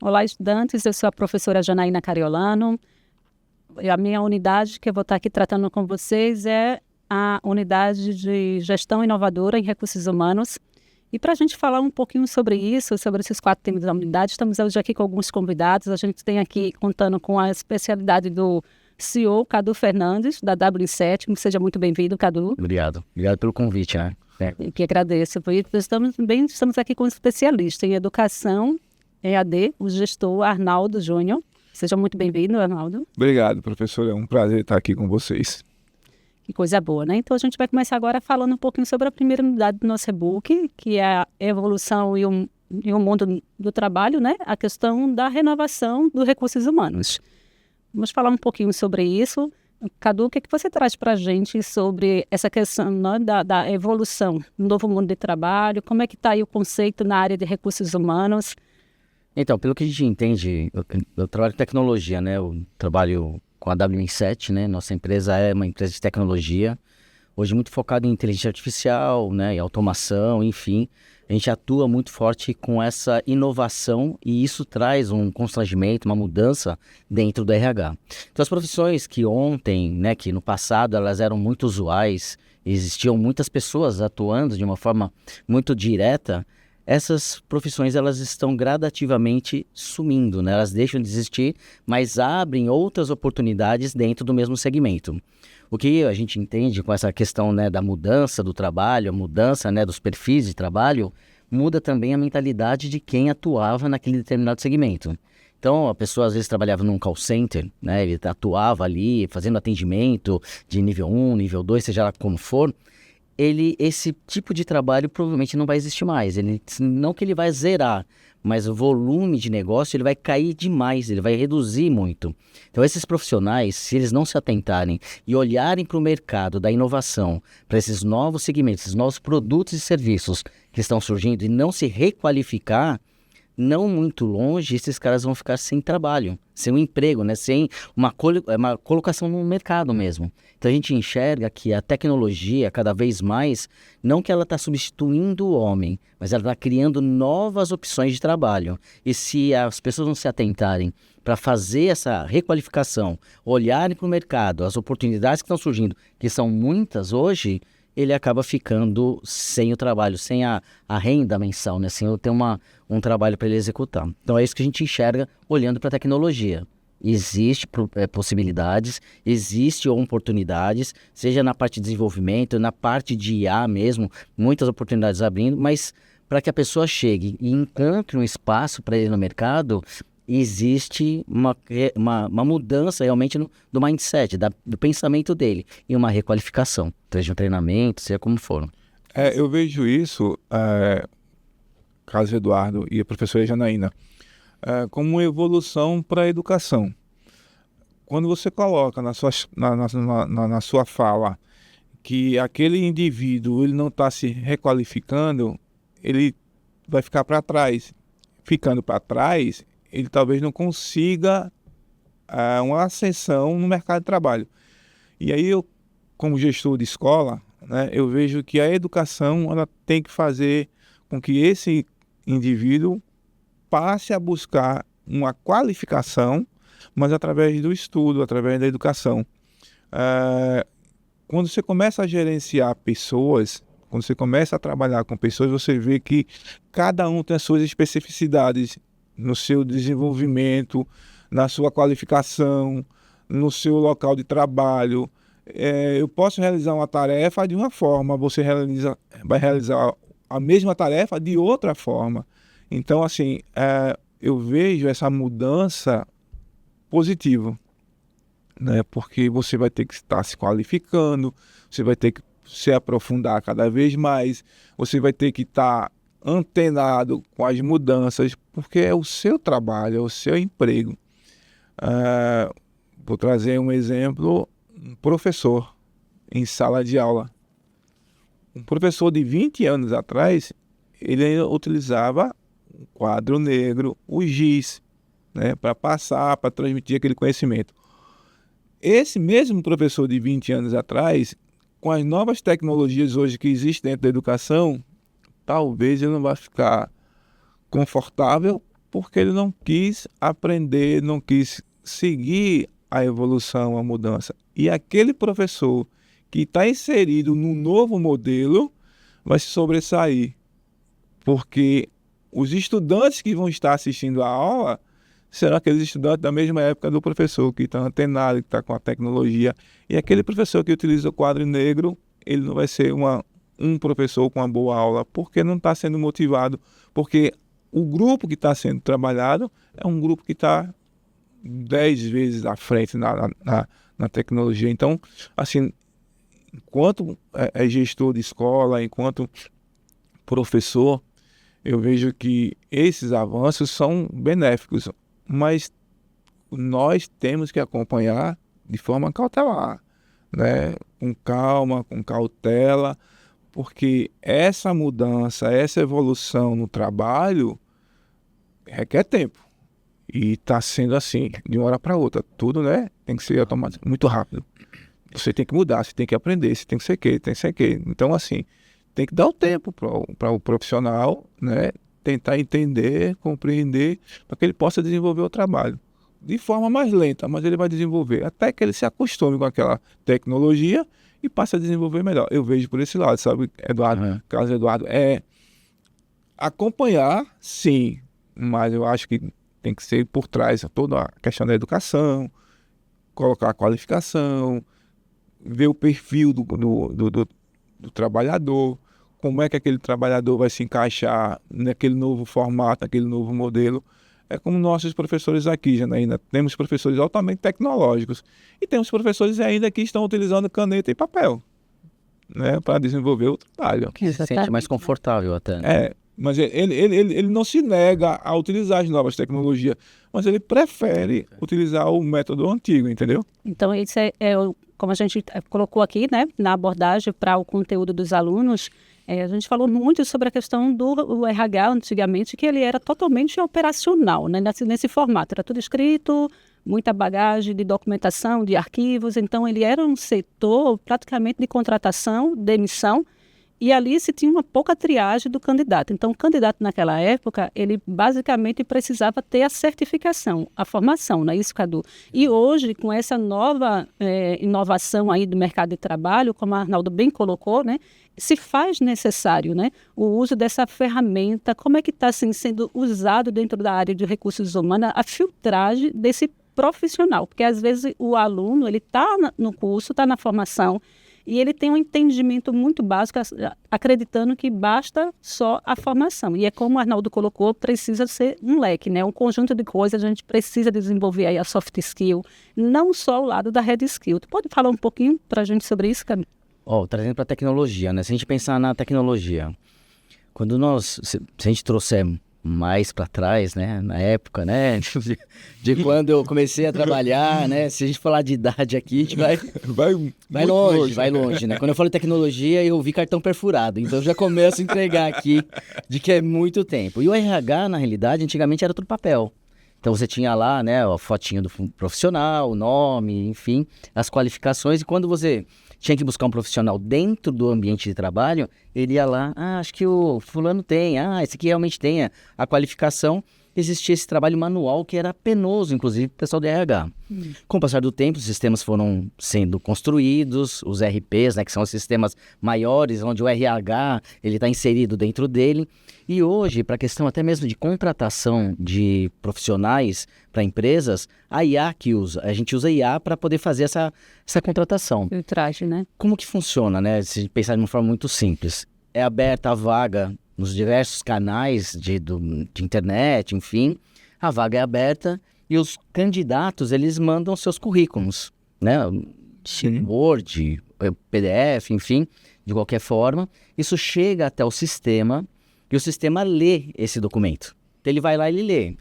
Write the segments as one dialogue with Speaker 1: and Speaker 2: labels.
Speaker 1: Olá, estudantes, eu sou a professora Janaína Cariolano. E a minha unidade que eu vou estar aqui tratando com vocês é a unidade de gestão inovadora em recursos humanos. E para a gente falar um pouquinho sobre isso, sobre esses 4 temas da unidade, estamos hoje aqui com alguns convidados. A gente tem aqui contando com a especialidade do CEO, Cadu Fernandes, da W7. Seja muito bem-vindo, Cadu.
Speaker 2: Obrigado pelo convite, né?
Speaker 1: Eu que agradeço. Estamos aqui com um especialista em educação EAD, o gestor Arnaldo Júnior. Seja muito bem-vindo, Arnaldo.
Speaker 3: Obrigado, professor. É um prazer estar aqui com vocês.
Speaker 1: Que coisa boa, né? Então, a gente vai começar agora falando um pouquinho sobre a primeira unidade do nosso e-book, que é a evolução e o mundo do trabalho, né? A questão da renovação dos recursos humanos. Vamos falar um pouquinho sobre isso. Cadu, o que você traz para a gente sobre essa questão, né, da evolução do novo mundo de trabalho? Como é que está aí o conceito na área de recursos humanos?
Speaker 2: Então, pelo que a gente entende, eu trabalho em tecnologia, né? Eu trabalho com a W7, né? Nossa empresa é uma empresa de tecnologia, hoje muito focada em inteligência artificial, né? E automação, enfim. A gente atua muito forte com essa inovação e isso traz um constrangimento, uma mudança dentro do RH. Então, as profissões que ontem, né, que no passado elas eram muito usuais, existiam muitas pessoas atuando de uma forma muito direta, essas profissões elas estão gradativamente sumindo, né? Elas deixam de existir, mas abrem outras oportunidades dentro do mesmo segmento. O que a gente entende com essa questão, né, da mudança do trabalho, a mudança, né, dos perfis de trabalho, muda também a mentalidade de quem atuava naquele determinado segmento. Então, a pessoa às vezes trabalhava num call center, né? Ele atuava ali fazendo atendimento de nível 1, nível 2, seja lá como for. Esse tipo de trabalho provavelmente não vai existir mais. Não que ele vai zerar, mas o volume de negócio ele vai cair demais, ele vai reduzir muito. Então esses profissionais, se eles não se atentarem e olharem para o mercado da inovação, para esses novos segmentos, esses novos produtos e serviços que estão surgindo e não se requalificar, não muito longe, esses caras vão ficar sem trabalho, sem um emprego, né? Sem uma colocação no mercado mesmo. Então a gente enxerga que a tecnologia, cada vez mais, não que ela está substituindo o homem, mas ela está criando novas opções de trabalho. E se as pessoas não se atentarem para fazer essa requalificação, olharem para o mercado, as oportunidades que estão surgindo, que são muitas hoje, ele acaba ficando sem o trabalho, sem a renda mensal, né? Sem eu ter um trabalho para ele executar. Então é isso que a gente enxerga olhando para a tecnologia. Existem possibilidades, existem oportunidades, seja na parte de desenvolvimento, na parte de IA mesmo, muitas oportunidades abrindo, mas para que a pessoa chegue e encontre um espaço para ele no mercado, existe uma mudança realmente do mindset, do pensamento dele, e uma requalificação, seja um treinamento, seja como for.
Speaker 3: Eu vejo isso, Carlos Eduardo e a professora Janaína, como uma evolução para a educação. Quando você coloca na sua fala que aquele indivíduo ele não está se requalificando, ele vai ficar para trás. Ficando para trás, ele talvez não consiga uma ascensão no mercado de trabalho. E aí eu, como gestor de escola, né, eu vejo que a educação ela tem que fazer com que esse indivíduo passe a buscar uma qualificação, mas através do estudo, através da educação. Quando você começa a gerenciar pessoas, quando você começa a trabalhar com pessoas, você vê que cada um tem as suas especificidades no seu desenvolvimento, na sua qualificação, no seu local de trabalho. Eu posso realizar uma tarefa de uma forma, você vai realizar a mesma tarefa de outra forma. Então, assim, eu vejo essa mudança positiva, né? Porque você vai ter que estar se qualificando, você vai ter que se aprofundar cada vez mais, você vai ter que estar antenado com as mudanças, porque é o seu trabalho, é o seu emprego. Vou trazer um exemplo, um professor em sala de aula. Um professor de 20 anos atrás, ele ainda utilizava o quadro negro, o giz, né, para passar, para transmitir aquele conhecimento. Esse mesmo professor de 20 anos atrás, com as novas tecnologias hoje que existem dentro da educação, talvez ele não vá ficar confortável porque ele não quis aprender, não quis seguir a evolução, a mudança. E aquele professor que está inserido no novo modelo vai se sobressair, porque os estudantes que vão estar assistindo a aula serão aqueles estudantes da mesma época do professor, que está antenado, que está com a tecnologia. E aquele professor que utiliza o quadro negro, ele não vai ser um professor com uma boa aula, porque não está sendo motivado, porque o grupo que está sendo trabalhado é um grupo que está 10 vezes à frente na tecnologia. Então, assim, enquanto gestor de escola, enquanto professor, eu vejo que esses avanços são benéficos, mas nós temos que acompanhar de forma cautelar, né? Com calma, com cautela, porque essa mudança, essa evolução no trabalho requer tempo. E está sendo assim, de uma hora para outra. Tudo, né, tem que ser automático, muito rápido. Você tem que mudar, você tem que aprender, você tem que ser quê, tem que ser quê. Então, assim, tem que dar o tempo para o profissional, né, tentar entender, compreender, para que ele possa desenvolver o trabalho. De forma mais lenta, mas ele vai desenvolver, até que ele se acostume com aquela tecnologia e passe a desenvolver melhor. Eu vejo por esse lado, sabe, Eduardo? Carlos Eduardo, acompanhar, sim, mas eu acho que tem que ser por trás toda a questão da educação, colocar a qualificação, ver o perfil do trabalhador, como é que aquele trabalhador vai se encaixar naquele novo formato, naquele novo modelo. É como nossos professores aqui, Janaína, temos professores altamente tecnológicos e temos professores ainda que estão utilizando caneta e papel, né, para desenvolver o trabalho.
Speaker 2: Que se sente mais confortável até. Né?
Speaker 3: Mas ele não se nega a utilizar as novas tecnologias, mas ele prefere utilizar o método antigo, entendeu?
Speaker 1: Então, isso como a gente colocou aqui, né, na abordagem para o conteúdo dos alunos, a gente falou muito sobre a questão do RH antigamente, que ele era totalmente operacional, né, nesse formato. Era tudo escrito, muita bagagem de documentação, de arquivos. Então, ele era um setor praticamente de contratação, demissão, e ali se tinha uma pouca triagem do candidato. Então, o candidato naquela época, ele basicamente precisava ter a certificação, a formação, não é isso, Cadu? E hoje, com essa nova inovação aí do mercado de trabalho, como a Arnaldo bem colocou, né, se faz necessário, né, o uso dessa ferramenta, como é que está assim, sendo usado dentro da área de recursos humanos, a filtragem desse profissional, porque às vezes o aluno, ele está no curso, está na formação, e ele tem um entendimento muito básico, acreditando que basta só a formação. E é como o Arnaldo colocou, precisa ser um leque, né? Um conjunto de coisas, a gente precisa desenvolver aí a soft skill, não só o lado da hard skill. Tu pode falar um pouquinho para a gente sobre isso, Camila?
Speaker 2: Trazendo para a tecnologia, né? Se a gente pensar na tecnologia, se a gente trouxer mais para trás, né, na época, né, de quando eu comecei a trabalhar, né, se a gente falar de idade aqui, a gente vai longe, né, quando eu falo tecnologia, eu vi cartão perfurado, então eu já começo a entregar aqui de que é muito tempo. E o RH, na realidade, antigamente era tudo papel. Então você tinha lá, né, a fotinho do profissional, o nome, enfim, as qualificações, e quando você tinha que buscar um profissional dentro do ambiente de trabalho, ele ia lá, acho que o fulano tem, esse aqui realmente tem a qualificação. Existia esse trabalho manual que era penoso, inclusive, para o pessoal do RH. Com o passar do tempo, os sistemas foram sendo construídos, os RPs, né, que são os sistemas maiores, onde o RH está inserido dentro dele. E hoje, para a questão até mesmo de contratação de profissionais para empresas, a gente usa IA para poder fazer essa contratação.
Speaker 1: Filtragem, né?
Speaker 2: Como que funciona, né? Se pensar de uma forma muito simples. É aberta a vaga nos diversos canais de internet, enfim, a vaga é aberta e os candidatos, eles mandam seus currículos, né? Sim. Word, PDF, enfim, de qualquer forma. Isso chega até o sistema e o sistema lê esse documento. Então ele vai lá e ele lê.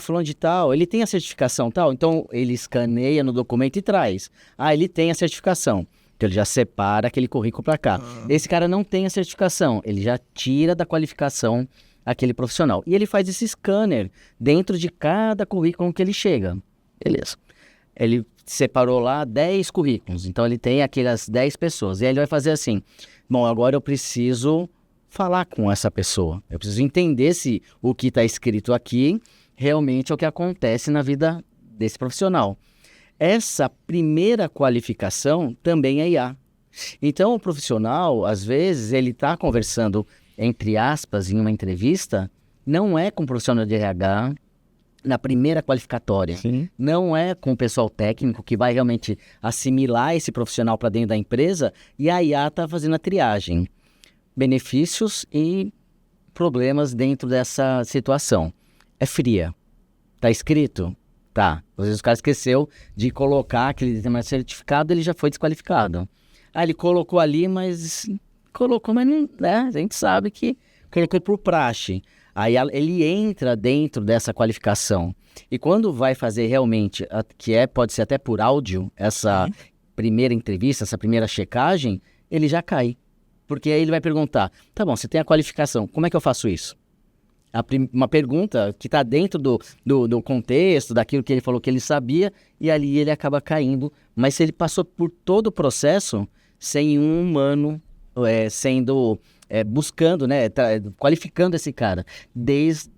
Speaker 2: Fulano de tal, ele tem a certificação tal, então ele escaneia no documento e traz. Ele tem a certificação. Então ele já separa aquele currículo para cá. Esse cara não tem a certificação, ele já tira da qualificação aquele profissional. E ele faz esse scanner dentro de cada currículo que ele chega. Beleza. Ele separou lá 10 currículos, então ele tem aquelas 10 pessoas, e aí ele vai fazer assim, bom, agora eu preciso falar com essa pessoa, eu preciso entender se o que está escrito aqui realmente é o que acontece na vida desse profissional. Essa primeira qualificação também é IA. Então, o profissional, às vezes, ele está conversando, entre aspas, em uma entrevista, não é com o profissional de RH na primeira qualificatória.
Speaker 3: Sim.
Speaker 2: Não é com o pessoal técnico que vai realmente assimilar esse profissional para dentro da empresa, e a IA está fazendo a triagem. Benefícios e problemas dentro dessa situação. É fria. Tá escrito? Tá. Às vezes o cara esqueceu de colocar aquele determinado certificado, ele já foi desqualificado. Ah, ele colocou ali, mas não, né? A gente sabe que colocou por praxe. Aí ele entra dentro dessa qualificação. E quando vai fazer realmente, pode ser até por áudio, essa primeira entrevista, essa primeira checagem, ele já cai. Porque aí ele vai perguntar, tá bom, você tem a qualificação, como é que eu faço isso? Uma pergunta que está dentro do contexto, daquilo que ele falou que ele sabia, e ali ele acaba caindo. Mas se ele passou por todo o processo, sem um humano buscando, né, qualificando esse cara, desde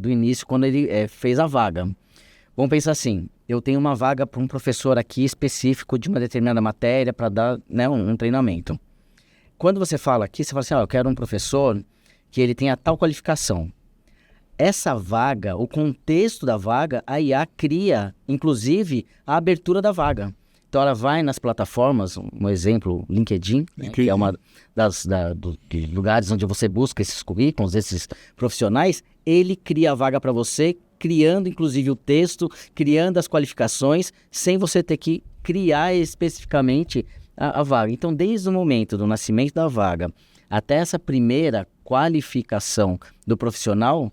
Speaker 2: o início, quando ele fez a vaga. Vamos pensar assim, eu tenho uma vaga para um professor aqui específico de uma determinada matéria para dar, né, um treinamento. Quando você fala aqui, você fala assim, eu quero um professor que ele tenha tal qualificação. Essa vaga, o contexto da vaga, a IA cria, inclusive, a abertura da vaga. Então, ela vai nas plataformas, um exemplo, LinkedIn, né, que é uma dos lugares onde você busca esses currículos, esses profissionais, ele cria a vaga para você, criando, inclusive, o texto, criando as qualificações, sem você ter que criar especificamente a vaga. Então, desde o momento do nascimento da vaga até essa primeira qualificação do profissional,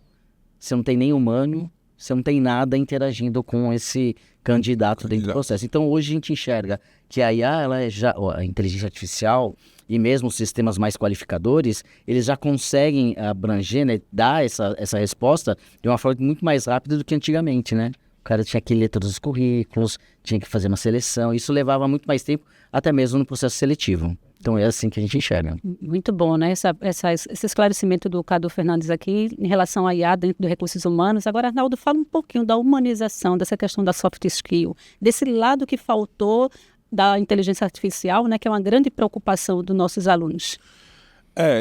Speaker 2: você não tem nem humano, você não tem nada interagindo com esse candidato dentro do processo. Então, hoje a gente enxerga que a IA, a inteligência artificial e mesmo os sistemas mais qualificadores, eles já conseguem abranger, né, dar essa resposta de uma forma muito mais rápida do que antigamente, né? O cara tinha que ler todos os currículos, tinha que fazer uma seleção, isso levava muito mais tempo, até mesmo no processo seletivo. Então é assim que a gente enxerga.
Speaker 1: Muito bom, né? Esse esclarecimento do Cadu Fernandes aqui em relação à IA dentro dos recursos humanos. Agora, Arnaldo, fala um pouquinho da humanização, dessa questão da soft skill, desse lado que faltou da inteligência artificial, né? Que é uma grande preocupação dos nossos alunos.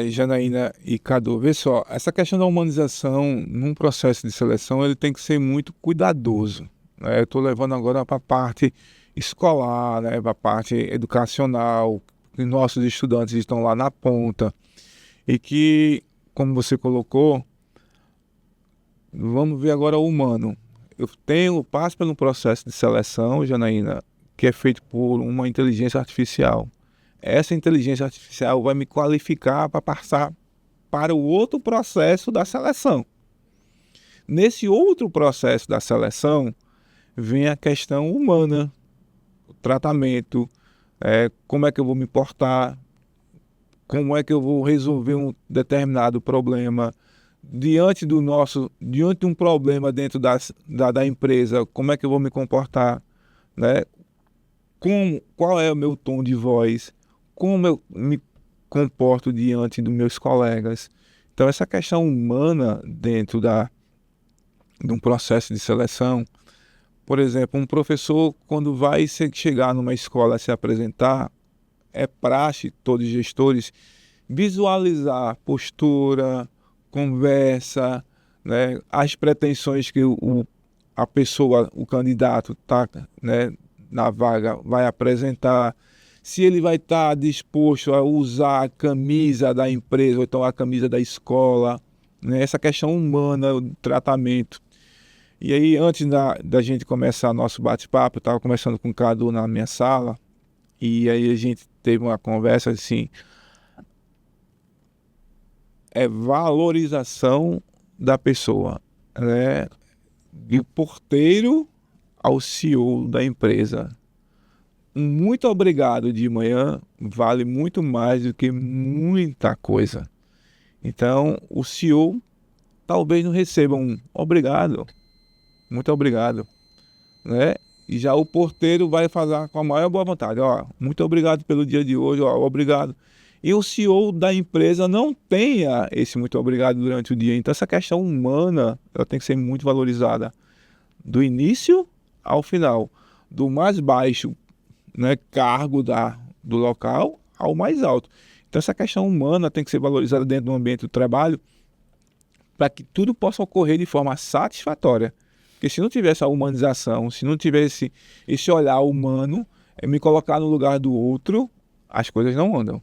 Speaker 3: Janaína e Cadu, vê só, essa questão da humanização num processo de seleção, ele tem que ser muito cuidadoso, né? Eu estou levando agora para a parte escolar, né? Para a parte educacional, que nossos estudantes estão lá na ponta e que, como você colocou, vamos ver agora o humano. Eu passo pelo processo de seleção, Janaína, que é feito por uma inteligência artificial. Essa inteligência artificial vai me qualificar para passar para o outro processo da seleção. Nesse outro processo da seleção, vem a questão humana, o tratamento, como é que eu vou me portar, como é que eu vou resolver um determinado problema, diante de um problema dentro da empresa, como é que eu vou me comportar, né? Qual é o meu tom de voz, como eu me comporto diante dos meus colegas. Então, essa questão humana dentro de um processo de seleção, por exemplo, um professor, quando vai chegar numa escola a se apresentar, é praxe, todos os gestores, visualizar postura, conversa, né, as pretensões que a pessoa, o candidato está, né, na vaga vai apresentar, se ele vai estar disposto a usar a camisa da empresa ou então a camisa da escola, né? Essa questão humana, o tratamento. E aí, antes da gente começar nosso bate-papo, eu estava conversando com o Cadu na minha sala, e aí a gente teve uma conversa assim, valorização da pessoa, né? Do porteiro ao CEO da empresa. Muito obrigado de manhã vale muito mais do que muita coisa. Então, o CEO talvez não receba um obrigado, muito obrigado, né? E já o porteiro vai falar com a maior boa vontade, ó, muito obrigado pelo dia de hoje, ó, obrigado. E o CEO da empresa não tenha esse muito obrigado durante o dia. Então essa questão humana, ela tem que ser muito valorizada. Do início ao final. Do mais baixo, né, cargo do local ao mais alto. Então essa questão humana tem que ser valorizada dentro do ambiente do trabalho para que tudo possa ocorrer de forma satisfatória. Porque se não tiver essa humanização, se não tiver esse olhar humano, me colocar no lugar do outro, as coisas não andam.